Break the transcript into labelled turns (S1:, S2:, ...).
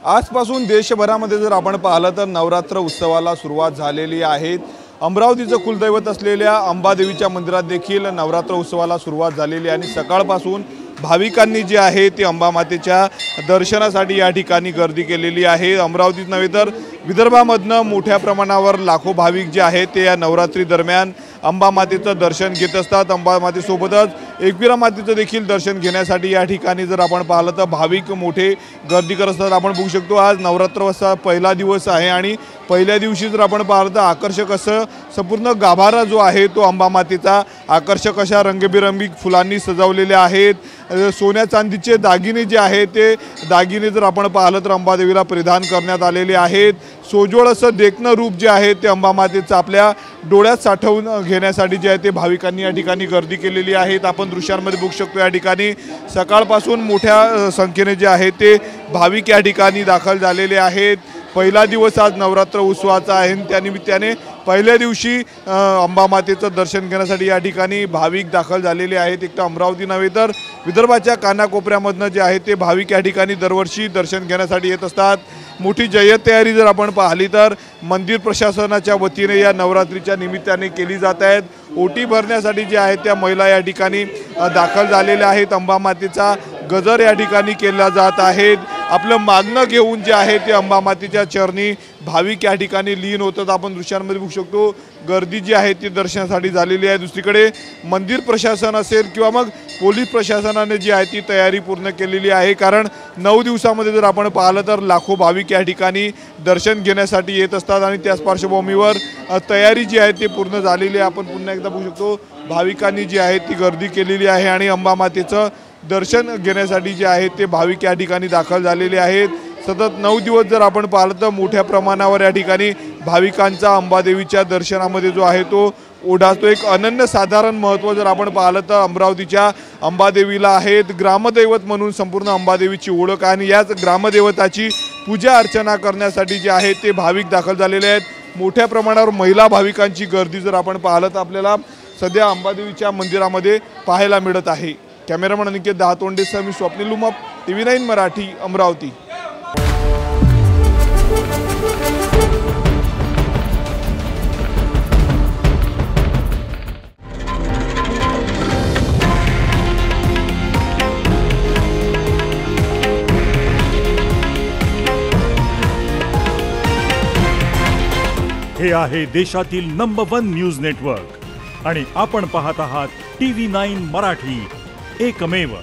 S1: आजपासून देशभरामध्ये जर आपण पाहिलं तर नवरात्र उत्सवाला सुरुवात झालेली आहे। अमरावतीचं कुलदैवत असलेल्या अंबादेवीच्या मंदिरात देखील नवरात्र उत्सवाला सुरुवात झालेली आहे आणि सकाळपासून भाविकांनी जे आहे ते अंबामातेच्या दर्शनासाठी या ठिकाणी गर्दी केलेली आहे। अमरावतीत नव्हे तर विदर्भामधनं मोठ्या प्रमाणावर लाखो भाविक जे आहेत ते या नवरात्री दरम्यान अंबामातेचं दर्शन घेत असतात। अंबामातेसोबतच एकविरा मातेचं देखील दर्शन घेण्यासाठी या ठिकाणी जर आपण पाहिलं तर भाविक मोठे गर्दी करत असतात। आपण बघू शकतो आज नवरात्रचा पहिला दिवस आहे आणि पहिल्या दिवशी जर आपण पाहिलं तर आकर्षक असं संपूर्ण गाभारा जो आहे तो अंबामातेचा आकर्षक अशा रंगबिरंगी फुलांनी सजवलेले आहेत। सोन्या चांदीचे दागिने जे आहेत ते दागिने जर आपण पाहिलं तर अंबादेवीला परिधान करण्यात आलेले आहेत। सोजवळ असं देखणं रूप जे आहे ते अंबामातेचं आपल्या डोळ्यात साठवून घेण्यासाठी जे आहे ते भाविकांनी या ठिकाणी गर्दी केलेली आहे। आपण दृश्यांमध्ये बघू शकतो या ठिकाणी सकाळपासून मोठ्या संख्येने जे आहे ते भाविक या ठिकाणी दाखल झालेले आहेत। पहिला दिवस आज नवरात्र उत्सवाचा आहे, त्यानिमित्ताने पहिल्या दिवशी अंबामातेचं दर्शन घेण्यासाठी या ठिकाणी भाविक दाखल झालेले आहेत। एक तर अमरावती नव्हे तर विदर्भाच्या कानाकोपऱ्यामधनं जे आहे ते भाविक या ठिकाणी दरवर्षी दर्शन घेण्यासाठी येत असतात। मोठी जय्यत तयारी जर आपण पाहिली तर मंदिर प्रशासनाच्या वतीने या नवरात्रीच्या निमित्ताने केली जात आहेत। ओटी भरण्यासाठी जे आहेत त्या महिला या ठिकाणी दाखल झालेल्या आहेत। अंबामातेचा गजर या ठिकाणी केला जात आहे। आपलं मागणं घेऊन जे आहे ते अंबामातेच्या चरणी भाविक या ठिकाणी लीन होतात। आपण दृश्यांमध्ये बघू शकतो गर्दी जी आहे ती दर्शनासाठी झालेली आहे। दुसरीकडे मंदिर प्रशासन असेल किंवा मग पोलीस प्रशासनाने जी आहे ती तयारी पूर्ण केलेली आहे, कारण 9 दिवसामध्ये जर आपण पाहिलं तर लाखो भाविक या ठिकाणी दर्शन घेण्यासाठी येत असतात आणि त्याच पार्श्वभूमीवर तयारी जी आहे ती पूर्ण झालेली आहे। आपण पुन्हा एकदा बघू शकतो भाविकांनी जी आहे ती गर्दी केलेली आहे आणि अंबामातेचं दर्शन घेण्यासाठी जे आहे ते भाविक या ठिकाणी दाखल झालेले आहेत। सतत 9 दिवस जर आपण पाहिलं तर मोठ्या प्रमाणावर या ठिकाणी भाविकांचा अंबादेवीच्या दर्शनामध्ये जो आहे तो ओढातो। एक अनन्यसाधारण महत्त्व जर आपण पाहिलं तर अमरावतीच्या अंबादेवीला आहेत। ग्रामदैवत म्हणून संपूर्ण अंबादेवीची ओळख आणि याच ग्रामदेवताची पूजा अर्चना करण्यासाठी जे आहे ते भाविक दाखल झालेले आहेत। मोठ्या प्रमाणावर महिला भाविकांची गर्दी जर आपण पाहिलं तर आपल्याला सध्या अंबादेवीच्या मंदिरामध्ये पाहायला मिळत आहे। कॅमेरामन अनिकेत दहातोंडेसह मी स्वप्नील उमप, TV9 मराठी, अमरावती।
S2: हे आहे देशातील नंबर 1 न्यूज नेटवर्क आणि आपण पाहत आहात TV9 मराठी, एकमेव।